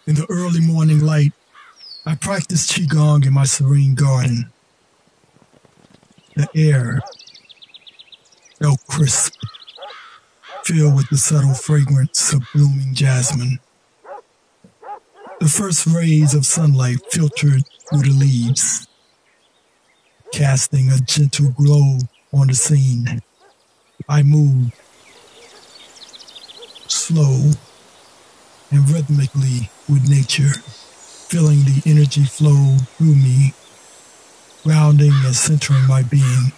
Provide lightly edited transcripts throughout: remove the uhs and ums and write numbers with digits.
In the early morning light, I practiced Qigong in my serene garden. The air felt crisp, filled with the subtle fragrance of blooming jasmine. The first rays of sunlight filtered through the leaves, casting a gentle glow on the scene. I moved, slow and rhythmically with nature, feeling the energy flow through me, grounding and centering my being.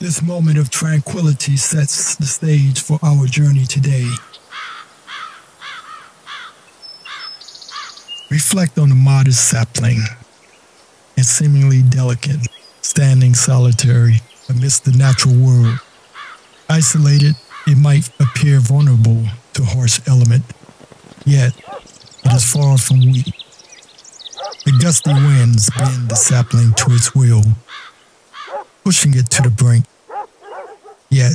This moment of tranquility sets the stage for our journey today. Reflect on the modest sapling, and seemingly delicate, standing solitary amidst the natural world. Isolated, it might appear vulnerable to harsh element, yet it is far from weak. The gusty winds bend the sapling to its will, pushing it to the brink, yet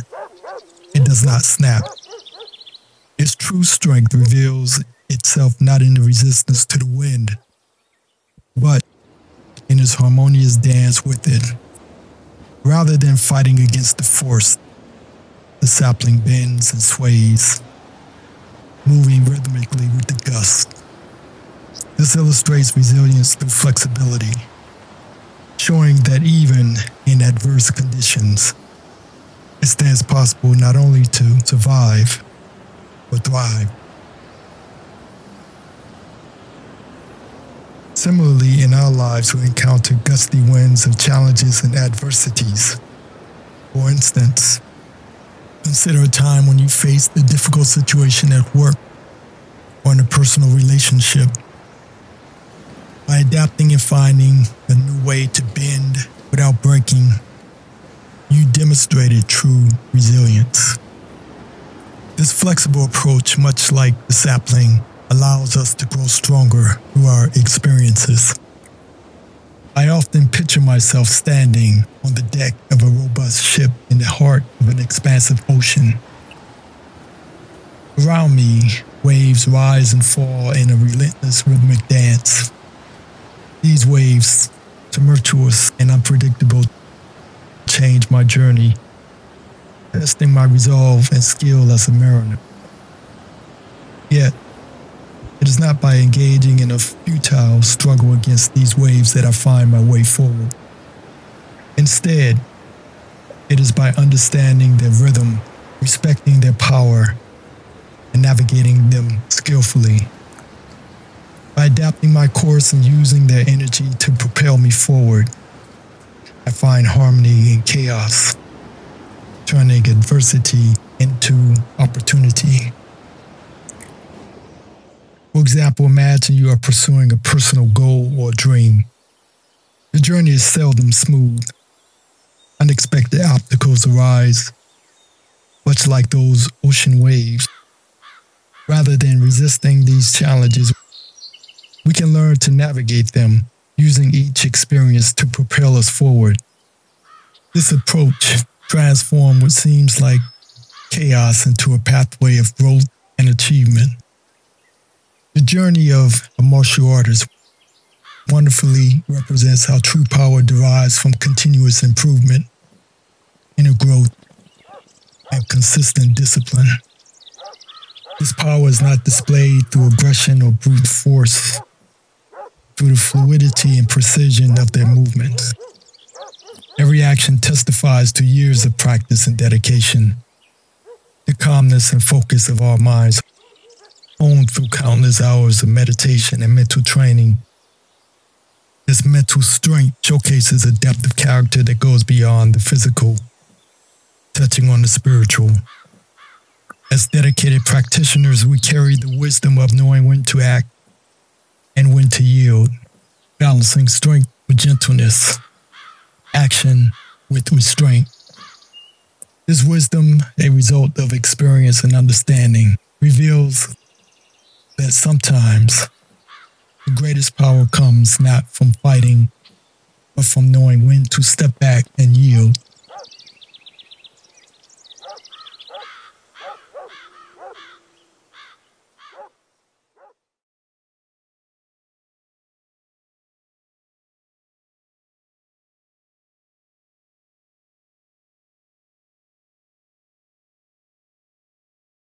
it does not snap. Its true strength reveals itself not in the resistance to the wind, but in its harmonious dance with it. Rather than fighting against the force, the sapling bends and sways, moving rhythmically with the gust. This illustrates resilience through flexibility, showing that even in adverse conditions, it stands possible not only to survive, but thrive. Similarly, in our lives, we encounter gusty winds of challenges and adversities. For instance, consider a time when you faced a difficult situation at work or in a personal relationship. By adapting and finding a new way to bend without breaking, you demonstrated true resilience. This flexible approach, much like the sapling, allows us to grow stronger through our experiences. I often picture myself standing on the deck of a robust ship in the heart of an expansive ocean. Around me, waves rise and fall in a relentless rhythmic dance. These waves, tumultuous and unpredictable, change my journey, testing my resolve and skill as a mariner. Yet, it is not by engaging in a futile struggle against these waves that I find my way forward. Instead, it is by understanding their rhythm, respecting their power, and navigating them skillfully. By adapting my course and using their energy to propel me forward, I find harmony in chaos, turning adversity into opportunity. For example, imagine you are pursuing a personal goal or dream. The journey is seldom smooth. Unexpected obstacles arise, much like those ocean waves. Rather than resisting these challenges, we can learn to navigate them, using each experience to propel us forward. This approach transforms what seems like chaos into a pathway of growth and achievement. The journey of a martial artist wonderfully represents how true power derives from continuous improvement, inner growth, and consistent discipline. This power is not displayed through aggression or brute force, through the fluidity and precision of their movements. Every action testifies to years of practice and dedication, the calmness and focus of our minds, honed through countless hours of meditation and mental training. This mental strength showcases a depth of character that goes beyond the physical, touching on the spiritual. As dedicated practitioners, we carry the wisdom of knowing when to act and when to yield, balancing strength with gentleness, action with restraint. This wisdom, a result of experience and understanding, reveals that sometimes the greatest power comes not from fighting, but from knowing when to step back and yield.